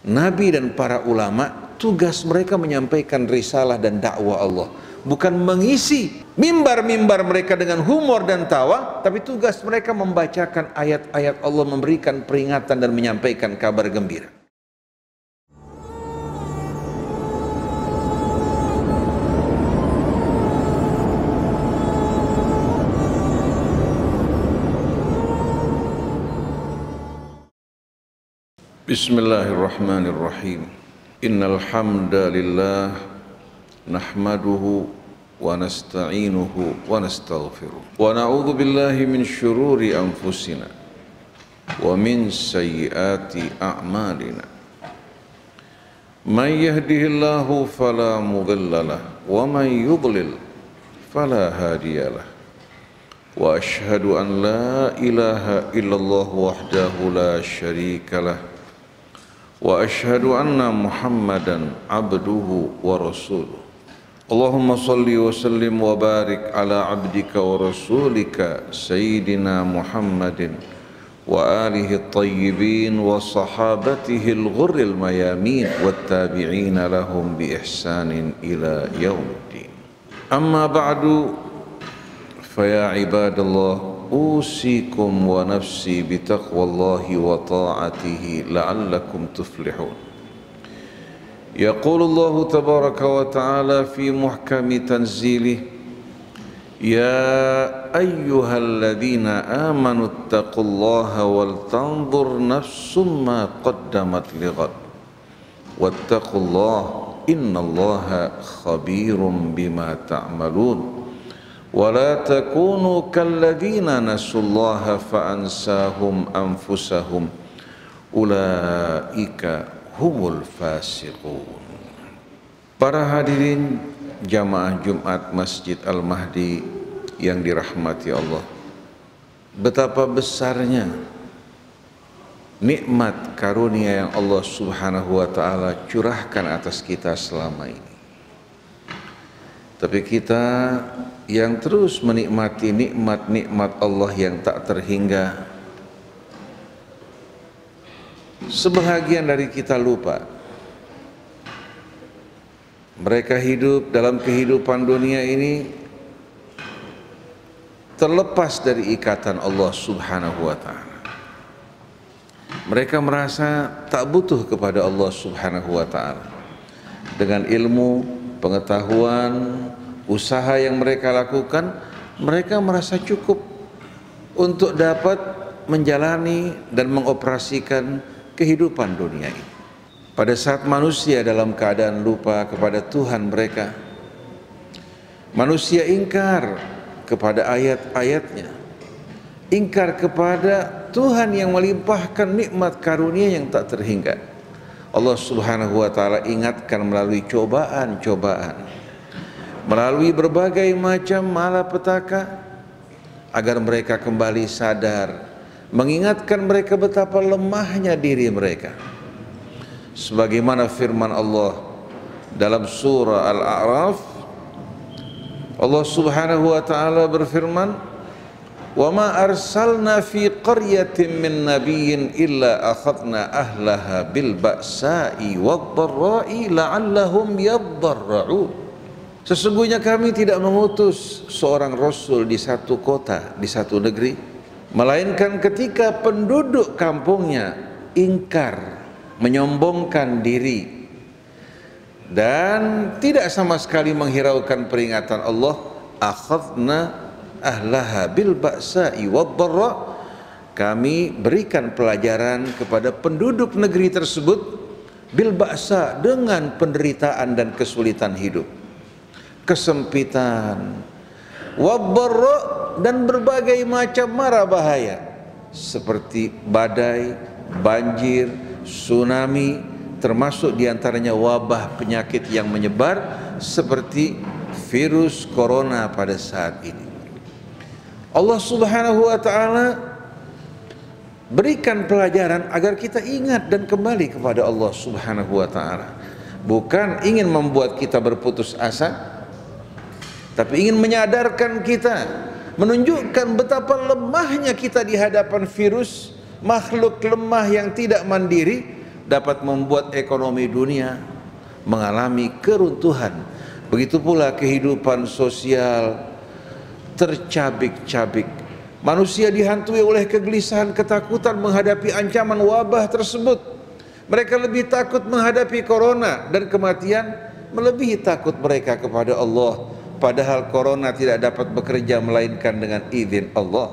Nabi dan para ulama, tugas mereka menyampaikan risalah dan dakwah Allah, bukan mengisi mimbar-mimbar mereka dengan humor dan tawa, tapi tugas mereka membacakan ayat-ayat Allah, memberikan peringatan dan menyampaikan kabar gembira. Bismillahirrahmanirrahim. Innal hamdalillah nahmaduhu wa nasta'inuhu wa nastaghfiruh wa na'udzu billahi min syururi anfusina wa min sayyiati a'malina. Man yahdihillahu fala mudilla lahu wa man yudlil fala hadiyalah. Wa ashhadu an la ilaha illallah wahdahu la syarika lah. Wa ashhadu anna Muhammadan abduhu wa rasuluh. Allahumma salli wa sallim wa barik ala abdika wa rasulika Sayyidina Muhammadin wa alihi at-tayyibin wa sahabatihi al-ghurril mayamin wa tabi'ina lahum bi ihsanin ila yaumiddin. Amma ba'du, fa ya ibadallah, usikum wa nafsi bitaqwallahi wa ta'atihi la'allakum tuflihun. Yaqulullahu tabaraka wa ta'ala fi muhkami tanzilih, ya ayyuhalladzina amanu ittaqullaha wal tanzur nafsum ma qaddamat lighad wattaqullaha innallaha khabirum bima ta'malun. ولا تكونوا كالذين نسوا الله فأنساهم أنفسهم أولئك هم الفاسقون. Para hadirin jamaah Jumat Masjid Al-Mahdi yang dirahmati Allah, betapa besarnya nikmat karunia yang Allah Subhanahu wa ta'ala curahkan atas kita selama ini. Tapi kita yang terus menikmati nikmat-nikmat Allah yang tak terhingga, sebahagian dari kita lupa mereka hidup dalam kehidupan dunia ini terlepas dari ikatan Allah Subhanahu wa ta'ala. Mereka merasa tak butuh kepada Allah Subhanahu wa ta'ala. Dengan ilmu, pengetahuan, usaha yang mereka lakukan, mereka merasa cukup untuk dapat menjalani dan mengoperasikan kehidupan dunia ini. Pada saat manusia dalam keadaan lupa kepada Tuhan mereka, manusia ingkar kepada ayat-ayatnya, ingkar kepada Tuhan yang melimpahkan nikmat karunia yang tak terhingga. Allah Subhanahu wa ta'ala ingatkan melalui cobaan-cobaan, melalui berbagai macam malapetaka, agar mereka kembali sadar, mengingatkan mereka betapa lemahnya diri mereka. Sebagaimana firman Allah dalam surah Al-A'raf, Allah Subhanahu wa ta'ala berfirman, wa ma arsalna fi qaryatin min nabiyyin illa akhadna ahlaha bil ba'sa'i wad dharra'i la'allahum yadharra'un. Sesungguhnya kami tidak mengutus seorang rasul di satu kota, di satu negeri, melainkan ketika penduduk kampungnya ingkar, menyombongkan diri, dan tidak sama sekali menghiraukan peringatan Allah, akhadna ahlaha bil ba'sa'i wad dharra, kami berikan pelajaran kepada penduduk negeri tersebut bil ba'sa, dengan penderitaan dan kesulitan hidup, kesempitan, wad dharra, dan berbagai macam mara bahaya seperti badai, banjir, tsunami, termasuk diantaranya wabah penyakit yang menyebar seperti virus corona pada saat ini. Allah Subhanahu wa ta'ala berikan pelajaran agar kita ingat dan kembali kepada Allah Subhanahu wa ta'ala. Bukan ingin membuat kita berputus asa, tapi ingin menyadarkan kita, menunjukkan betapa lemahnya kita di hadapan virus, makhluk lemah yang tidak mandiri, dapat membuat ekonomi dunia mengalami keruntuhan. Begitu pula kehidupan sosial tercabik-cabik. Manusia dihantui oleh kegelisahan, ketakutan menghadapi ancaman wabah tersebut. Mereka lebih takut menghadapi corona dan kematian, melebihi takut mereka kepada Allah. Padahal corona tidak dapat bekerja melainkan dengan izin Allah.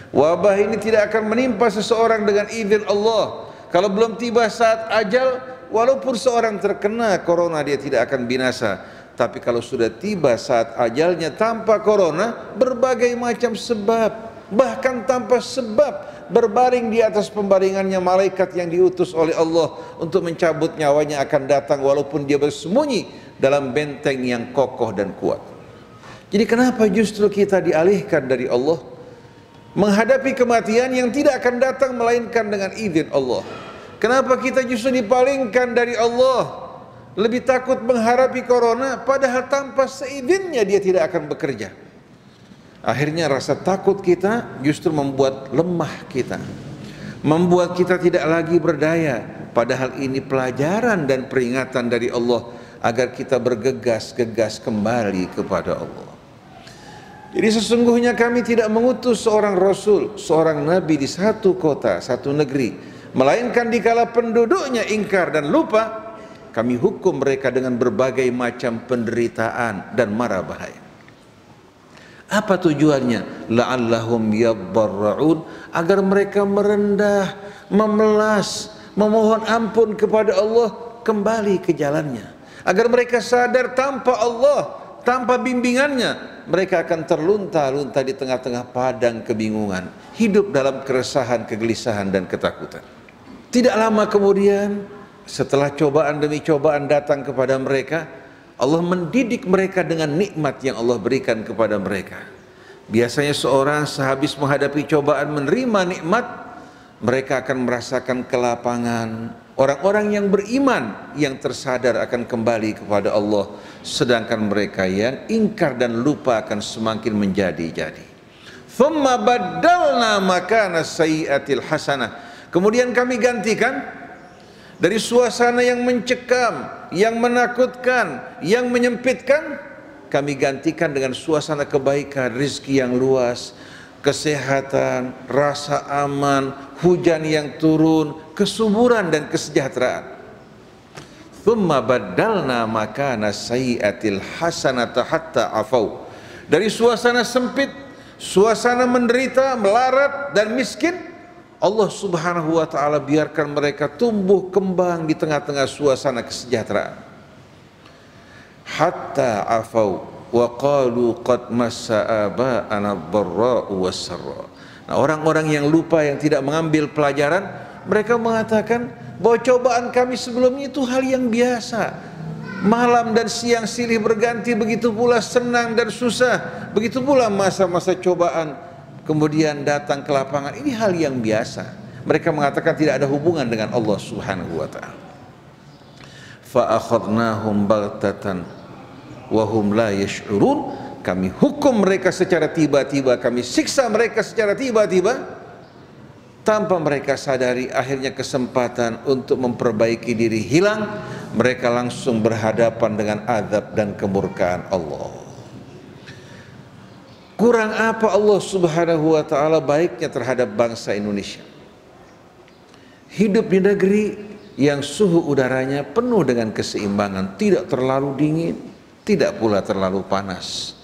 Wabah ini tidak akan menimpa seseorang dengan izin Allah. Kalau belum tiba saat ajal, walaupun seorang terkena corona, dia tidak akan binasa. Tapi kalau sudah tiba saat ajalnya tanpa corona, berbagai macam sebab, bahkan tanpa sebab, berbaring di atas pembaringannya malaikat yang diutus oleh Allah untuk mencabut nyawanya akan datang, walaupun dia bersembunyi dalam benteng yang kokoh dan kuat. Jadi kenapa justru kita dialihkan dari Allah menghadapi kematian yang tidak akan datang melainkan dengan izin Allah? Kenapa kita justru dipalingkan dari Allah, lebih takut menghadapi corona, padahal tanpa seizinnya dia tidak akan bekerja? Akhirnya rasa takut kita justru membuat lemah kita, membuat kita tidak lagi berdaya. Padahal ini pelajaran dan peringatan dari Allah agar kita bergegas-gegas kembali kepada Allah. Jadi sesungguhnya kami tidak mengutus seorang rasul, seorang nabi di satu kota, satu negeri, melainkan dikala penduduknya ingkar dan lupa, kami hukum mereka dengan berbagai macam penderitaan dan mara bahaya. Apa tujuannya? La'allahum yadharra'un, agar mereka merendah, memelas, memohon ampun kepada Allah, kembali ke jalannya. Agar mereka sadar tanpa Allah, tanpa bimbingannya, mereka akan terlunta-lunta di tengah-tengah padang kebingungan, hidup dalam keresahan, kegelisahan dan ketakutan. Tidak lama kemudian, setelah cobaan demi cobaan datang kepada mereka, Allah mendidik mereka dengan nikmat yang Allah berikan kepada mereka. Biasanya seorang sehabis menghadapi cobaan menerima nikmat, mereka akan merasakan kelapangan. Orang-orang yang beriman yang tersadar akan kembali kepada Allah, sedangkan mereka yang ingkar dan lupa akan semakin menjadi-jadi. Thumma baddalna makana sayyi'atil hasanah. Kemudian kami gantikan dari suasana yang mencekam, yang menakutkan, yang menyempitkan, kami gantikan dengan suasana kebaikan, rezeki yang luas, kesehatan, rasa aman, hujan yang turun, kesuburan dan kesejahteraan. Thumma baddalna makana sayyi'atil hasanata hatta afau. Dari suasana sempit, suasana menderita, melarat dan miskin, Allah subhanahu wa ta'ala biarkan mereka tumbuh kembang di tengah-tengah suasana kesejahteraan. Hatta afau wa qalu qad massa aba'ana ad-dharra'u was-sarra. Nah, orang-orang yang lupa, yang tidak mengambil pelajaran, mereka mengatakan bahwa cobaan kami sebelumnya itu hal yang biasa. Malam dan siang silih berganti, begitu pula senang dan susah, begitu pula masa-masa cobaan kemudian datang kelapangan. Ini hal yang biasa. Mereka mengatakan tidak ada hubungan dengan Allah subhanahu wa ta'ala. Fa akhadnahum baghtatan wa hum la yash'urun. Kami hukum mereka secara tiba-tiba, kami siksa mereka secara tiba-tiba tanpa mereka sadari. Akhirnya kesempatan untuk memperbaiki diri hilang, mereka langsung berhadapan dengan azab dan kemurkaan Allah. Kurang apa Allah subhanahu wa ta'ala baiknya terhadap bangsa Indonesia. Hidup di negeri yang suhu udaranya penuh dengan keseimbangan, tidak terlalu dingin, tidak pula terlalu panas.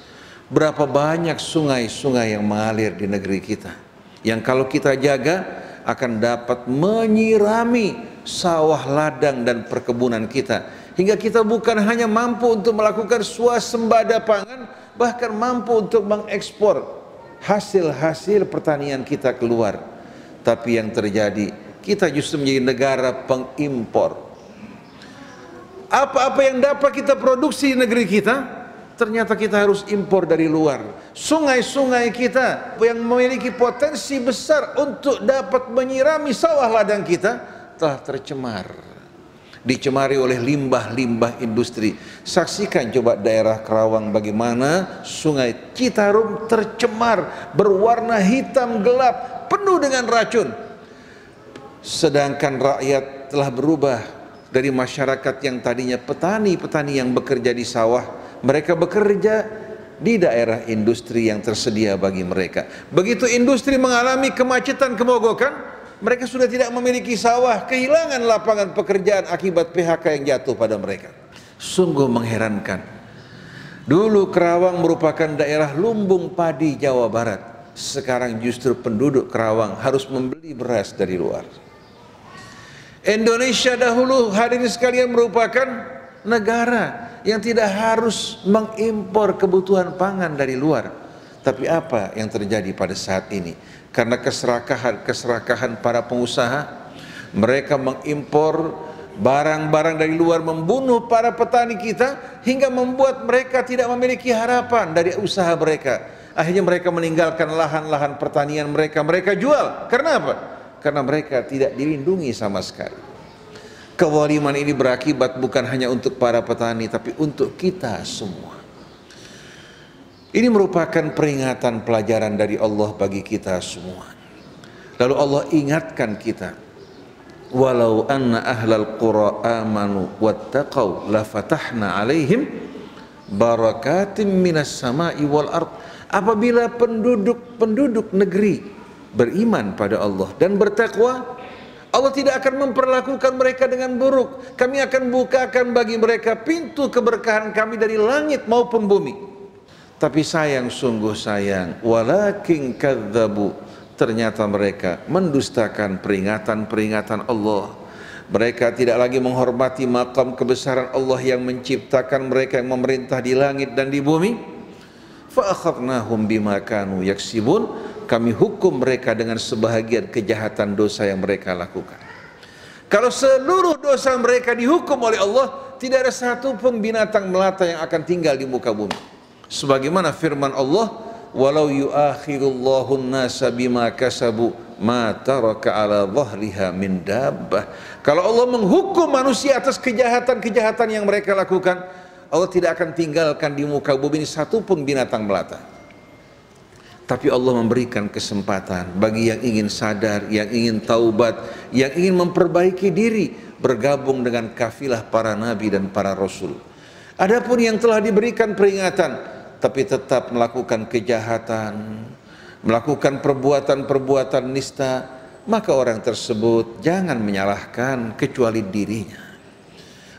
Berapa banyak sungai-sungai yang mengalir di negeri kita, yang kalau kita jaga akan dapat menyirami sawah ladang dan perkebunan kita, hingga kita bukan hanya mampu untuk melakukan swasembada pangan, bahkan mampu untuk mengekspor hasil-hasil pertanian kita keluar. Tapi yang terjadi, kita justru menjadi negara pengimpor. Apa-apa yang dapat kita produksi di negeri kita, ternyata kita harus impor dari luar. Sungai-sungai kita yang memiliki potensi besar untuk dapat menyirami sawah ladang kita telah tercemar, dicemari oleh limbah-limbah industri. Saksikan coba daerah Kerawang bagaimana sungai Citarum tercemar, berwarna hitam gelap, penuh dengan racun. Sedangkan rakyat telah berubah dari masyarakat yang tadinya petani-petani yang bekerja di sawah, mereka bekerja di daerah industri yang tersedia bagi mereka. Begitu industri mengalami kemacetan, kemogokan, mereka sudah tidak memiliki sawah, kehilangan lapangan pekerjaan akibat PHK yang jatuh pada mereka. Sungguh mengherankan. Dulu Kerawang merupakan daerah lumbung padi Jawa Barat. Sekarang justru penduduk Kerawang harus membeli beras dari luar. Indonesia dahulu, hadirin sekalian, merupakan negara yang tidak harus mengimpor kebutuhan pangan dari luar. Tapi apa yang terjadi pada saat ini? Karena keserakahan para pengusaha, mereka mengimpor barang-barang dari luar, membunuh para petani kita hingga membuat mereka tidak memiliki harapan dari usaha mereka. Akhirnya mereka meninggalkan lahan-lahan pertanian mereka, mereka jual. Karena apa? Karena mereka tidak dilindungi sama sekali. Kezaliman ini berakibat bukan hanya untuk para petani, tapi untuk kita semua. Ini merupakan peringatan, pelajaran dari Allah bagi kita semua. Lalu Allah ingatkan kita, walau anna ahlal qura amanu wattaqau lafatahna alaihim barakatim minas sama'i wal ard. Apabila penduduk negeri beriman pada Allah dan bertakwa, Allah tidak akan memperlakukan mereka dengan buruk. Kami akan bukakan bagi mereka pintu keberkahan kami dari langit maupun bumi. Tapi sayang, sungguh sayang, walakin kadzabu, ternyata mereka mendustakan peringatan-peringatan Allah. Mereka tidak lagi menghormati maqam kebesaran Allah yang menciptakan mereka, yang memerintah di langit dan di bumi. Fa akhadnahum bima kanu yaksibun, kami hukum mereka dengan sebahagian kejahatan dosa yang mereka lakukan. Kalau seluruh dosa mereka dihukum oleh Allah, tidak ada satu pun binatang melata yang akan tinggal di muka bumi. Sebagaimana firman Allah, walau yuakhirullahu an-nasa bima kasabu ma taraka ala dhahriha min dabbah. Kalau Allah menghukum manusia atas kejahatan-kejahatan yang mereka lakukan, Allah tidak akan tinggalkan di muka bumi ini satu pun binatang melata. Tapi Allah memberikan kesempatan bagi yang ingin sadar, yang ingin taubat, yang ingin memperbaiki diri, bergabung dengan kafilah para nabi dan para rasul. Adapun yang telah diberikan peringatan tapi tetap melakukan kejahatan, melakukan perbuatan-perbuatan nista, maka orang tersebut jangan menyalahkan kecuali dirinya.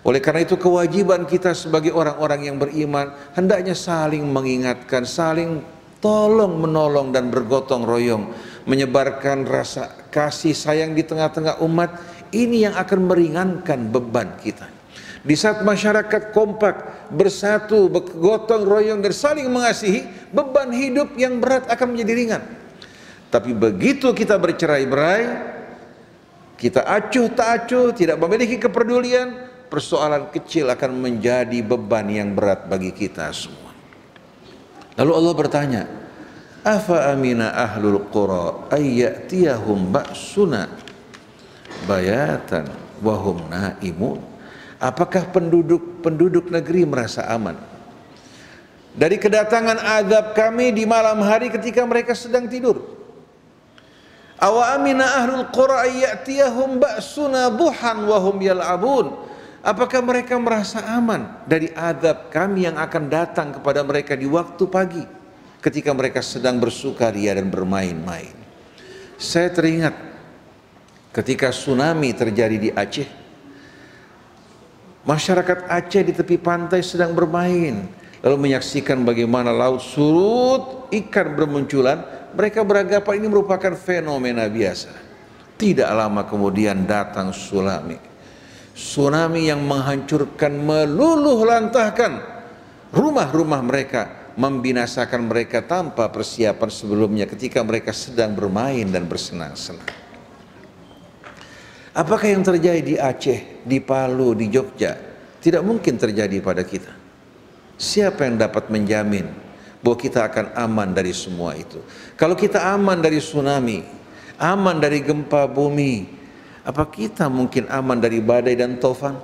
Oleh karena itu kewajiban kita sebagai orang-orang yang beriman hendaknya saling mengingatkan, saling tolong menolong dan bergotong royong, menyebarkan rasa kasih sayang di tengah-tengah umat. Ini yang akan meringankan beban kita. Di saat masyarakat kompak, bersatu, bergotong royong dan saling mengasihi, beban hidup yang berat akan menjadi ringan. Tapi begitu kita bercerai-berai, kita acuh tak acuh, tidak memiliki kepedulian, persoalan kecil akan menjadi beban yang berat bagi kita semua. Lalu Allah bertanya, afa amina ahlul qura ayyatiyahum ba'suna bayatan wahum naimun. Apakah penduduk negeri merasa aman dari kedatangan azab kami di malam hari ketika mereka sedang tidur? Awa amina ahlul qura ayyatiyahum ba'suna duhan wahum yal'abun. Apakah mereka merasa aman dari azab kami yang akan datang kepada mereka di waktu pagi ketika mereka sedang bersukaria dan bermain-main? Saya teringat ketika tsunami terjadi di Aceh. Masyarakat Aceh di tepi pantai sedang bermain, lalu menyaksikan bagaimana laut surut, ikan bermunculan. Mereka beranggapan ini merupakan fenomena biasa. Tidak lama kemudian datang tsunami yang menghancurkan, meluluh lantahkan rumah-rumah mereka, membinasakan mereka tanpa persiapan sebelumnya ketika mereka sedang bermain dan bersenang-senang. Apakah yang terjadi di Aceh, di Palu, di Jogja tidak mungkin terjadi pada kita? Siapa yang dapat menjamin bahwa kita akan aman dari semua itu? Kalau kita aman dari tsunami, aman dari gempa bumi, apa kita mungkin aman dari badai dan taufan?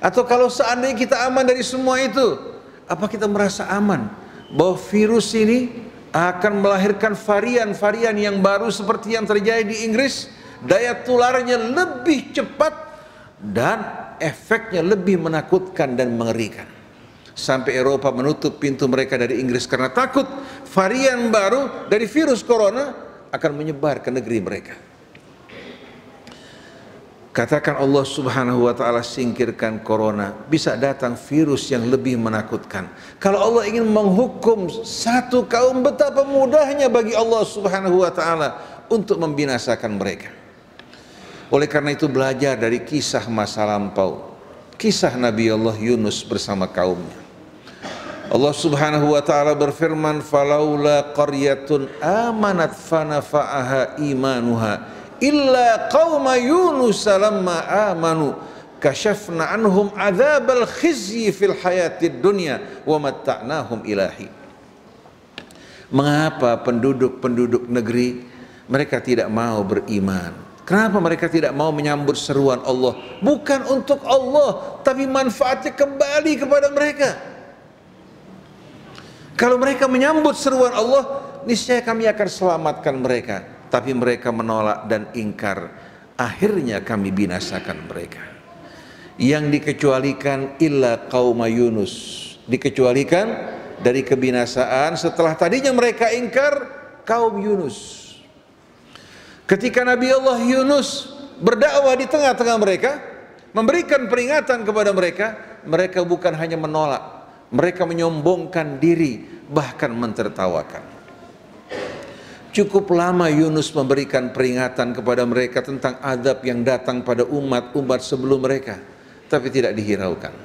Atau kalau seandainya kita aman dari semua itu, apa kita merasa aman bahwa virus ini akan melahirkan varian-varian yang baru seperti yang terjadi di Inggris? Daya tularnya lebih cepat, dan efeknya lebih menakutkan dan mengerikan. Sampai Eropa menutup pintu mereka dari Inggris karena takut varian baru dari virus corona akan menyebar ke negeri mereka. Katakan Allah Subhanahu wa ta'ala singkirkan corona, bisa datang virus yang lebih menakutkan. Kalau Allah ingin menghukum satu kaum, betapa mudahnya bagi Allah Subhanahu wa ta'ala untuk membinasakan mereka. Oleh karena itu belajar dari kisah masa lampau, kisah Nabi Allah Yunus bersama kaumnya. Allah Subhanahu wa ta'ala berfirman, falaula qaryatun amanat fanafa'aha imanuha illa qauma Yunus lamma amanu kashafna anhum adzabal khizyi fil hayatid dunya wa matta'nahum ilahi. Mengapa penduduk-penduduk negeri mereka tidak mau beriman? Kenapa mereka tidak mau menyambut seruan Allah? Bukan untuk Allah, tapi manfaatnya kembali kepada mereka. Kalau mereka menyambut seruan Allah, niscaya kami akan selamatkan mereka. Tapi mereka menolak dan ingkar. Akhirnya kami binasakan mereka. Yang dikecualikan illa qauma Yunus. Dikecualikan dari kebinasaan setelah tadinya mereka ingkar, kaum Yunus. Ketika Nabi Allah Yunus berdakwah di tengah-tengah mereka, memberikan peringatan kepada mereka, mereka bukan hanya menolak, mereka menyombongkan diri, bahkan mentertawakan. Cukup lama Yunus memberikan peringatan kepada mereka tentang azab yang datang pada umat-umat sebelum mereka, tapi tidak dihiraukan.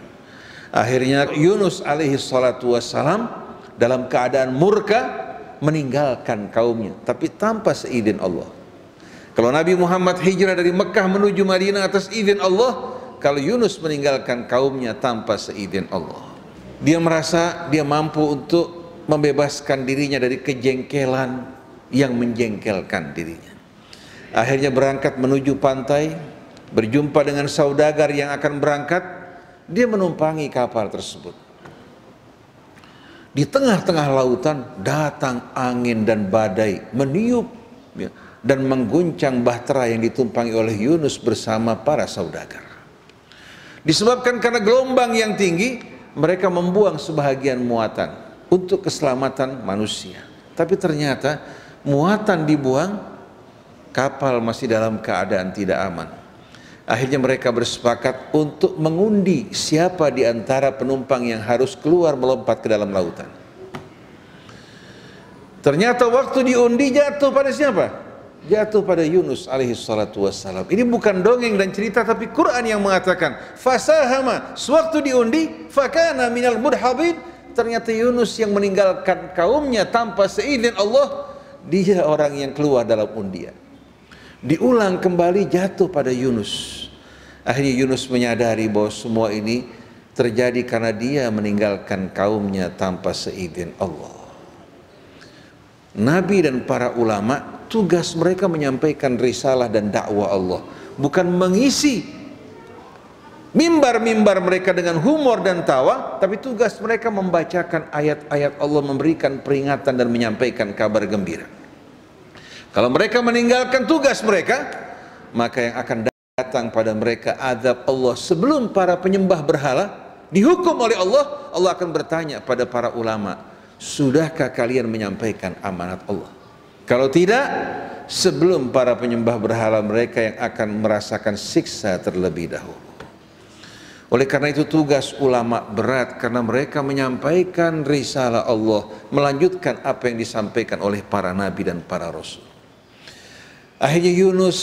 Akhirnya Yunus alaihi salatu wassalam dalam keadaan murka meninggalkan kaumnya, tapi tanpa seizin Allah. Kalau Nabi Muhammad hijrah dari Mekah menuju Madinah atas izin Allah, kalau Yunus meninggalkan kaumnya tanpa seizin Allah. Dia merasa dia mampu untuk membebaskan dirinya dari kejengkelan yang menjengkelkan dirinya. Akhirnya berangkat menuju pantai, berjumpa dengan saudagar yang akan berangkat. Dia menumpangi kapal tersebut. Di tengah-tengah lautan datang angin dan badai meniup dan mengguncang bahtera yang ditumpangi oleh Yunus bersama para saudagar. Disebabkan karena gelombang yang tinggi, mereka membuang sebahagian muatan untuk keselamatan manusia. Tapi ternyata muatan dibuang, kapal masih dalam keadaan tidak aman. Akhirnya mereka bersepakat untuk mengundi siapa di antara penumpang yang harus keluar melompat ke dalam lautan. Ternyata waktu diundi jatuh pada siapa? Jatuh pada Yunus alaihi salatu wassalam. Ini bukan dongeng dan cerita, tapi Quran yang mengatakan fasahama, sewaktu diundi fakana minal mudhabin. Ternyata Yunus yang meninggalkan kaumnya tanpa seizin Allah, dia orang yang keluar dalam undian. Diulang kembali, jatuh pada Yunus. Akhirnya Yunus menyadari bahwa semua ini terjadi karena dia meninggalkan kaumnya tanpa seizin Allah. Nabi dan para ulama, tugas mereka menyampaikan risalah dan dakwah Allah, bukan mengisi mimbar-mimbar mereka dengan humor dan tawa, tapi tugas mereka membacakan ayat-ayat Allah, memberikan peringatan dan menyampaikan kabar gembira. Kalau mereka meninggalkan tugas mereka, maka yang akan datang pada mereka azab Allah sebelum para penyembah berhala dihukum oleh Allah. Allah akan bertanya pada para ulama, sudahkah kalian menyampaikan amanat Allah? Kalau tidak, sebelum para penyembah berhala mereka yang akan merasakan siksa terlebih dahulu. Oleh karena itu tugas ulama berat, karena mereka menyampaikan risalah Allah, melanjutkan apa yang disampaikan oleh para nabi dan para rasul. Akhirnya Yunus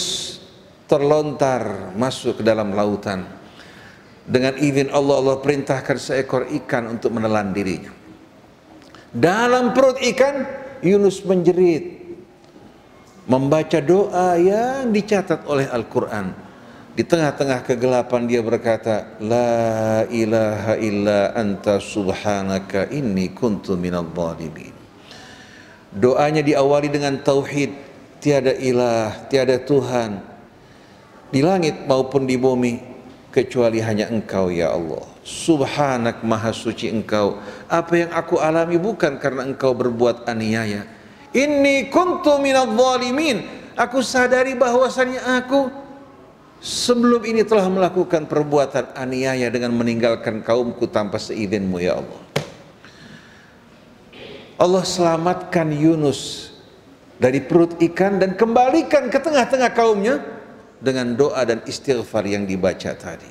terlontar masuk ke dalam lautan. Dengan izin Allah, Allah perintahkan seekor ikan untuk menelan dirinya. Dalam perut ikan, Yunus menjerit, membaca doa yang dicatat oleh Al-Quran. Di tengah-tengah kegelapan dia berkata, La ilaha illa anta subhanaka inni kuntu minadh dhalimin. Doanya diawali dengan tauhid, tiada ilah, tiada Tuhan di langit maupun di bumi kecuali hanya Engkau ya Allah. Subhanak, maha suci Engkau. Apa yang aku alami bukan karena Engkau berbuat aniaya. Inni kuntu minadh dhalimin. Aku sadari bahwasannya aku sebelum ini telah melakukan perbuatan aniaya dengan meninggalkan kaumku tanpa seizin-Mu ya Allah. Allah selamatkan Yunus dari perut ikan dan kembalikan ke tengah-tengah kaumnya dengan doa dan istighfar yang dibaca tadi.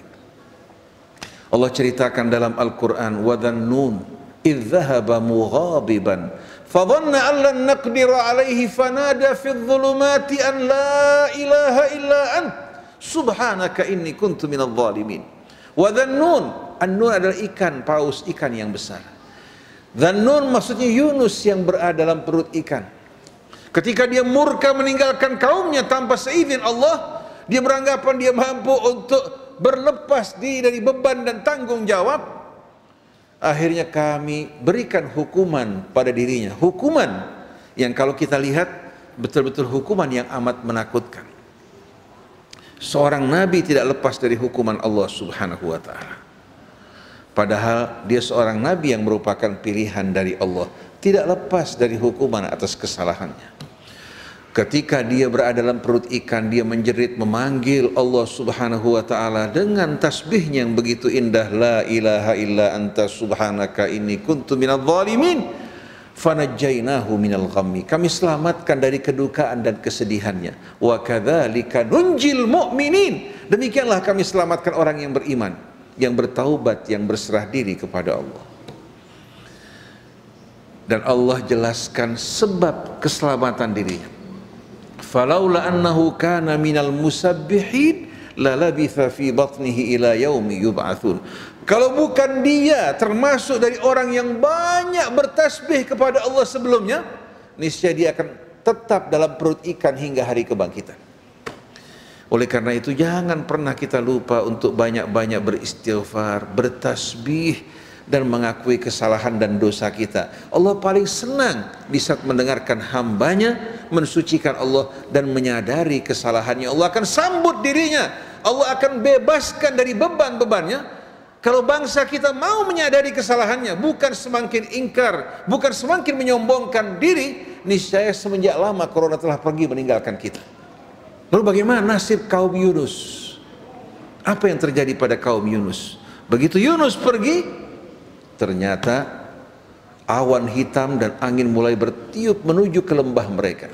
Allah ceritakan dalam Al-Quran, wa dhannun idh dhahaba mughadiban fadhanna an lan naqdira alaihi fanada fi dhulumati an la ilaha illa ant subhanaka inni kuntu minadh dhalimin. Wa dhannun, an-nun adalah ikan paus, ikan yang besar. Dhannun maksudnya Yunus yang berada dalam perut ikan. Ketika dia murka meninggalkan kaumnya tanpa seizin Allah, dia beranggapan dia mampu untuk berlepas diri dari beban dan tanggung jawab. Akhirnya kami berikan hukuman pada dirinya, hukuman yang kalau kita lihat betul-betul hukuman yang amat menakutkan. Seorang nabi tidak lepas dari hukuman Allah Subhanahu wa ta'ala. Padahal dia seorang nabi yang merupakan pilihan dari Allah, tidak lepas dari hukuman atas kesalahannya. Ketika dia berada dalam perut ikan, dia menjerit memanggil Allah Subhanahu wa ta'ala dengan tasbihnya yang begitu indah, la ilaha illa anta subhanaka inni kuntu minadh dhalimin fanajjainahu minal ghammi. Kami selamatkan dari kedukaan dan kesedihannya. Wa kadzalika nunjil mu'minin. Demikianlah kami selamatkan orang yang beriman, yang bertaubat, yang berserah diri kepada Allah. Dan Allah jelaskan sebab keselamatan dirinya. Falaula annahu kana minal musabbihin lalabitha fi batnihi ila yaumi yub'atsun. Kalau bukan dia termasuk dari orang yang banyak bertasbih kepada Allah sebelumnya, niscaya dia akan tetap dalam perut ikan hingga hari kebangkitan. Oleh karena itu jangan pernah kita lupa untuk banyak-banyak beristighfar, bertasbih, dan mengakui kesalahan dan dosa kita. Allah paling senang di saat mendengarkan hambanya mensucikan Allah dan menyadari kesalahannya. Allah akan sambut dirinya, Allah akan bebaskan dari beban-bebannya. Kalau bangsa kita mau menyadari kesalahannya, bukan semakin ingkar, bukan semakin menyombongkan diri, niscaya semenjak lama corona telah pergi meninggalkan kita. Lalu bagaimana nasib kaum Yunus? Apa yang terjadi pada kaum Yunus? Begitu Yunus pergi, ternyata awan hitam dan angin mulai bertiup menuju ke lembah mereka.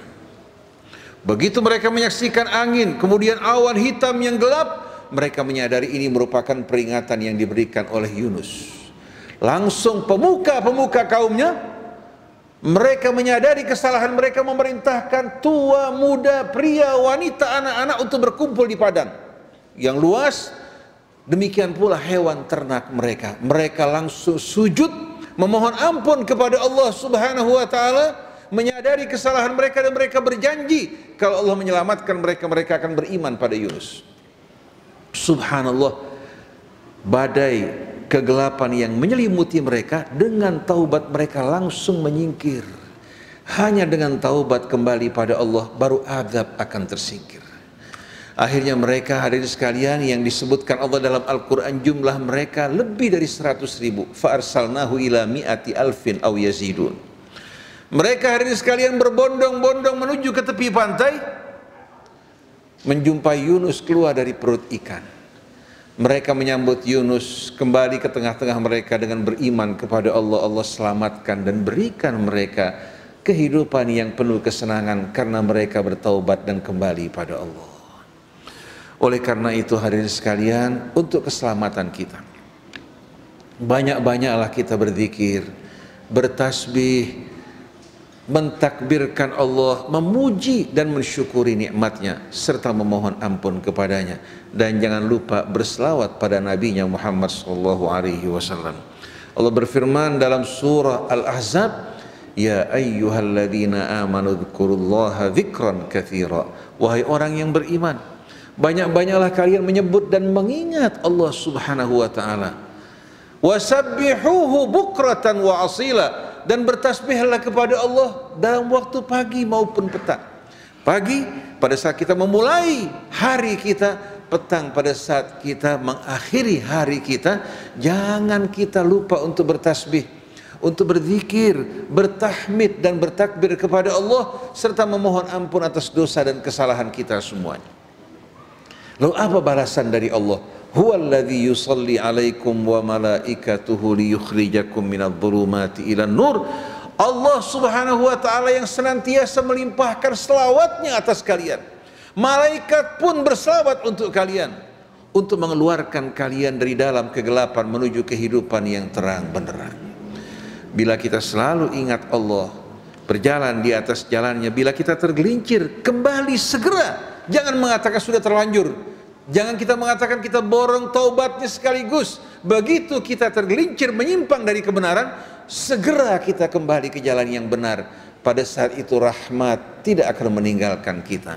Begitu mereka menyaksikan angin, kemudian awan hitam yang gelap, mereka menyadari ini merupakan peringatan yang diberikan oleh Yunus. Langsung pemuka-pemuka kaumnya, mereka menyadari kesalahan mereka, memerintahkan tua, muda, pria, wanita, anak-anak untuk berkumpul di padang yang luas. Demikian pula hewan ternak mereka. Mereka langsung sujud memohon ampun kepada Allah Subhanahu wa ta'ala, menyadari kesalahan mereka, dan mereka berjanji kalau Allah menyelamatkan mereka, mereka akan beriman pada Yunus. Subhanallah, badai kegelapan yang menyelimuti mereka, dengan taubat mereka langsung menyingkir. Hanya dengan taubat kembali pada Allah baru azab akan tersingkir. Akhirnya mereka, hadirin sekalian, yang disebutkan Allah dalam Al-Quran, jumlah mereka lebih dari 100.000. Fa'arsalnahu ila mi'ati alfin aw yazidun. Mereka, hadirin sekalian, berbondong-bondong menuju ke tepi pantai, menjumpai Yunus keluar dari perut ikan. Mereka menyambut Yunus kembali ke tengah-tengah mereka dengan beriman kepada Allah. Allah selamatkan dan berikan mereka kehidupan yang penuh kesenangan karena mereka bertaubat dan kembali pada Allah. Oleh karena itu, hadirin sekalian, untuk keselamatan kita, banyak-banyaklah kita berzikir, bertasbih, mentakbirkan Allah, memuji dan mensyukuri nikmatnya, serta memohon ampun kepadanya. Dan jangan lupa berselawat pada nabinya Muhammad SAW. Allah berfirman dalam surah Al-Ahzab, ya ayyuhalladzina amanu dzkurullaha dzikran katsira. Wahai orang yang beriman, banyak-banyaklah kalian menyebut dan mengingat Allah Subhanahu wa ta'ala. Wasabbihuhu bukratan wa asila, dan bertasbihlah kepada Allah dalam waktu pagi maupun petang. Pagi pada saat kita memulai hari kita, petang pada saat kita mengakhiri hari kita. Jangan kita lupa untuk bertasbih, untuk berzikir, bertahmid dan bertakbir kepada Allah, serta memohon ampun atas dosa dan kesalahan kita semuanya. Lalu apa balasan dari Allah? Huwallazi yusalli alaikum wa malaikatuhu liyukhrijakum minadh-dhulumati ilan nur. Allah Subhanahu wa taala yang senantiasa melimpahkan selawatnya atas kalian. Malaikat pun berselawat untuk kalian, untuk mengeluarkan kalian dari dalam kegelapan menuju kehidupan yang terang benderang. Bila kita selalu ingat Allah, berjalan di atas jalannya, bila kita tergelincir, kembali segera. Jangan mengatakan sudah terlanjur. Jangan kita mengatakan kita borong taubatnya sekaligus. Begitu kita tergelincir menyimpang dari kebenaran, segera kita kembali ke jalan yang benar. Pada saat itu rahmat tidak akan meninggalkan kita.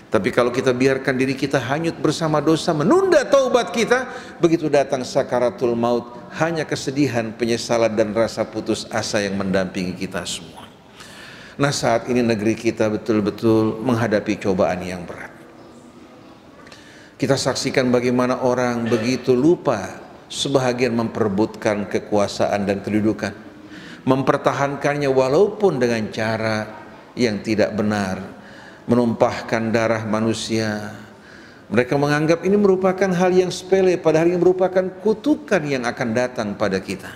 Tapi kalau kita biarkan diri kita hanyut bersama dosa, menunda taubat kita, begitu datang sakaratul maut, hanya kesedihan, penyesalan dan rasa putus asa yang mendampingi kita semua. Nah, saat ini negeri kita betul-betul menghadapi cobaan yang berat. Kita saksikan bagaimana orang begitu lupa, sebahagian memperebutkan kekuasaan dan kedudukan, mempertahankannya walaupun dengan cara yang tidak benar, menumpahkan darah manusia. Mereka menganggap ini merupakan hal yang sepele, padahal ini merupakan kutukan yang akan datang pada kita.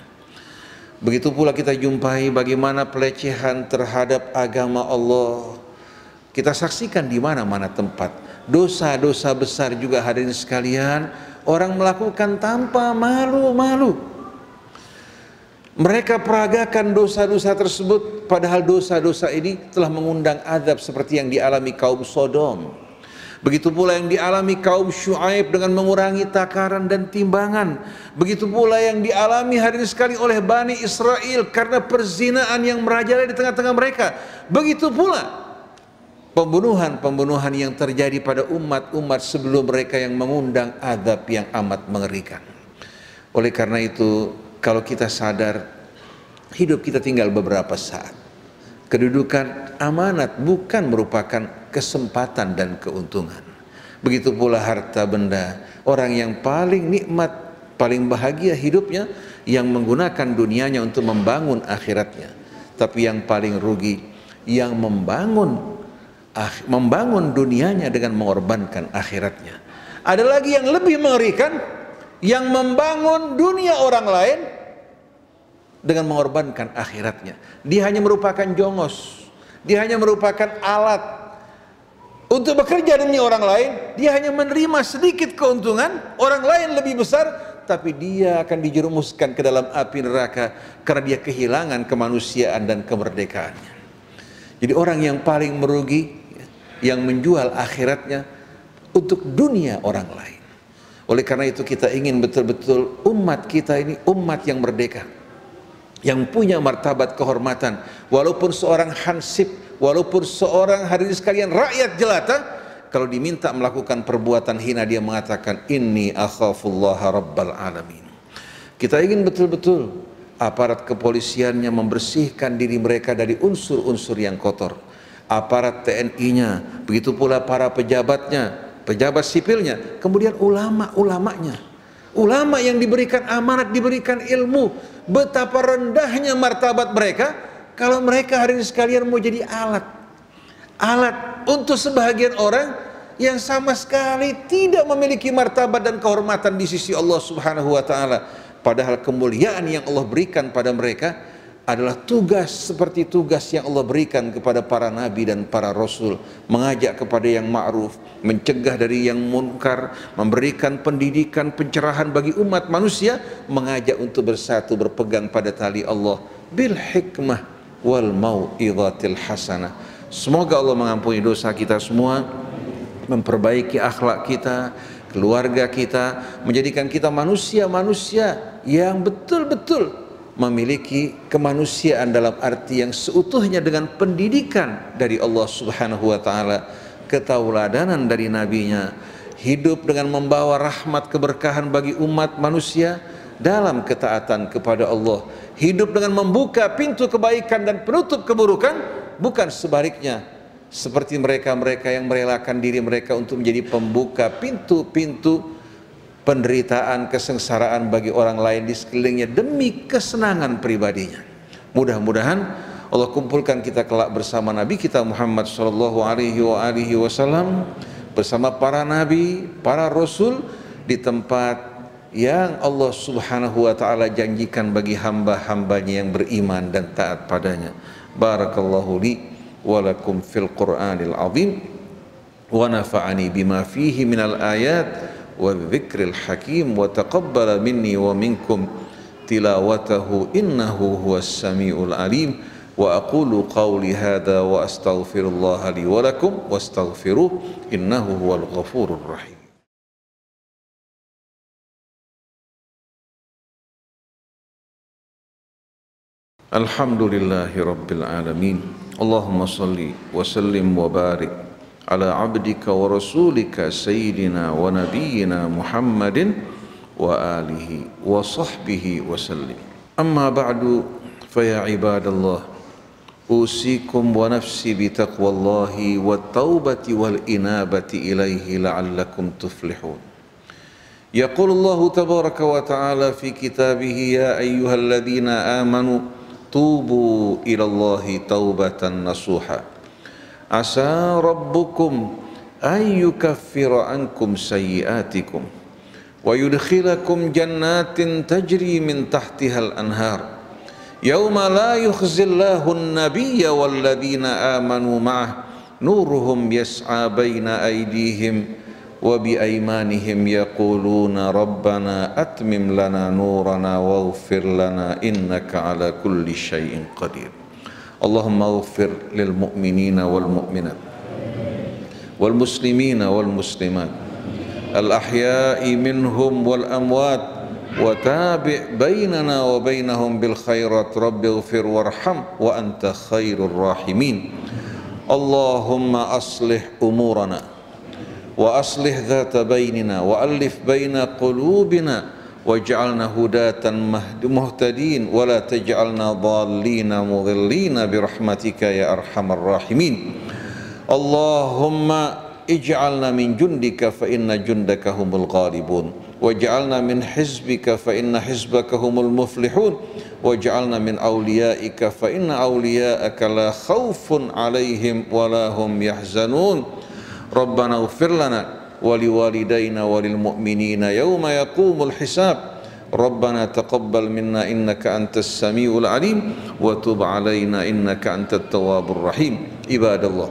Begitu pula kita jumpai bagaimana pelecehan terhadap agama Allah. Kita saksikan di mana-mana tempat. Dosa-dosa besar juga hadirin sekalian, orang melakukan tanpa malu-malu. Mereka peragakan dosa-dosa tersebut, padahal dosa-dosa ini telah mengundang azab seperti yang dialami kaum Sodom. Begitu pula yang dialami kaum Syuaib dengan mengurangi takaran dan timbangan. Begitu pula yang dialami hari ini sekali oleh Bani Israel karena perzinaan yang merajalela di tengah-tengah mereka. Begitu pula pembunuhan-pembunuhan yang terjadi pada umat-umat sebelum mereka yang mengundang azab yang amat mengerikan. Oleh karena itu, kalau kita sadar hidup kita tinggal beberapa saat, kedudukan amanat bukan merupakan kesempatan dan keuntungan. Begitu pula harta benda, orang yang paling nikmat, paling bahagia hidupnya yang menggunakan dunianya untuk membangun akhiratnya. Tapi yang paling rugi yang membangun dunianya dengan mengorbankan akhiratnya. Ada lagi yang lebih mengerikan, yang membangun dunia orang lain dengan mengorbankan akhiratnya. Dia hanya merupakan jongos, dia hanya merupakan alat untuk bekerja demi orang lain. Dia hanya menerima sedikit keuntungan, orang lain lebih besar, tapi dia akan dijerumuskan ke dalam api neraka karena dia kehilangan kemanusiaan dan kemerdekaannya. Jadi orang yang paling merugi, yang menjual akhiratnya untuk dunia orang lain. Oleh karena itu kita ingin betul-betul umat kita ini umat yang merdeka, yang punya martabat kehormatan. Walaupun seorang hansip, walaupun seorang hadirin sekalian rakyat jelata, kalau diminta melakukan perbuatan hina dia mengatakan inni akhafullaha rabbal alamin. Kita ingin betul-betul aparat kepolisiannya membersihkan diri mereka dari unsur-unsur yang kotor. Aparat TNI-nya, begitu pula para pejabatnya, pejabat sipilnya, kemudian ulama-ulamanya. Ulama yang diberikan amanat, diberikan ilmu. Betapa rendahnya martabat mereka kalau mereka hari ini sekalian mau jadi alat untuk sebahagian orang yang sama sekali tidak memiliki martabat dan kehormatan di sisi Allah Subhanahu wa taala. Padahal kemuliaan yang Allah berikan pada mereka adalah tugas seperti tugas yang Allah berikan kepada para nabi dan para rasul, mengajak kepada yang ma'ruf, mencegah dari yang munkar, memberikan pendidikan, pencerahan bagi umat manusia, mengajak untuk bersatu berpegang pada tali Allah bil hikmah wal mau'izatil hasanah. Semoga Allah mengampuni dosa kita semua, memperbaiki akhlak kita, keluarga kita, menjadikan kita manusia-manusia yang betul-betul memiliki kemanusiaan dalam arti yang seutuhnya dengan pendidikan dari Allah Subhanahu wa taala, ketauladanan dari nabinya, hidup dengan membawa rahmat keberkahan bagi umat manusia dalam ketaatan kepada Allah, hidup dengan membuka pintu kebaikan dan penutup keburukan, bukan sebaliknya seperti mereka-mereka yang merelakan diri mereka untuk menjadi pembuka pintu-pintu penderitaan, kesengsaraan bagi orang lain di sekelilingnya demi kesenangan pribadinya. Mudah-mudahan Allah kumpulkan kita kelak bersama Nabi kita Muhammad sallallahu alaihi wasallam bersama para nabi, para rasul di tempat yang Allah Subhanahu wa taala janjikan bagi hamba-hambanya yang beriman dan taat padanya. Barakallahu li wa lakum fil Qur'anil azim wa nafa'ani bima fihi minal ayat wa dzikril hakim wa taqabbala minni wa minkum tilawatahu innahu huwas samiul alim. Wa aqulu qawli hadha wa astaghfirullaha li wa lakum wastaghfiruh innahu huwal ghafurur rahim. Alhamdulillahi rabbil alamin. Allahumma salli wa sallim wa barik ala abdika wa rasulika sayyidina wa nabiyyina Muhammadin wa alihi wa sahbihi wa sallim. Amma ba'du, fa ya ibadallah, usikum wa nafsi bi taqwallahi wat taubati wal inabati ilaihi la'allakum tuflihun. Yaqulullahu tabaraka wa ta'ala fi kitabihi ya ayyuhalladzina amanu tubu ilallahi taubatan nasuha asa rabbukum an yukaffira ankum sayyiatikum wa yudkhilakum jannatin tajri min tahtihal anhar yauma la yukhzillahu an-nabiyya walladzina amanu ma'ah nuruhum yas'a baina aydihim wa bi aymanihim yaquluna rabbana atmim lana nurana waghfir lana innaka ala kulli syai'in qadir. Allahumma ighfir lil mu'minina wal mu'minat wal muslimina wal muslimat al ahya'i minhum wal amwat wa tabi' bainana wa bainahum bil khairat rabbighfir warham wa anta khairur rahimin. Allahumma aslih umurana wa aslih dhata bainina wa alif baina qulubina waj'alna hudatan muhtadin wa la taj'alna dhallina mudhillina birahmatika ya arhamar rahimin. Allahumma ij'alna min jundika fa inna jundaka humul ghalibun waj'alna min hizbika fa inna hizbaka humul muflihun waj'alna min awliyaika fa inna awliyaaka la khawfun alaihim wa la hum yahzanun. Rabbana ighfir lana wa liwalidayna wa lil mu'minina yawma yaqumul hisab. Rabbana taqabbal minna innaka antas samiul alim wa tub alaina innaka antat tawwabur rahim. Ibadallah,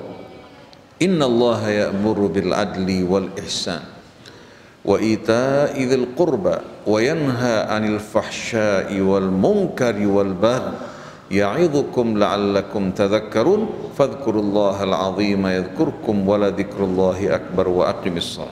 innallaha ya'muru bil adli wal ihsan wa ita'i dzil qurba wa yanha 'anil fahsya'i wal munkari wal baghi ya'idhukum la'allakum tadhakkarun fadhkurullahal 'azima yadhkurkum wa la dzikrullahi akbar wa aqimis shalah.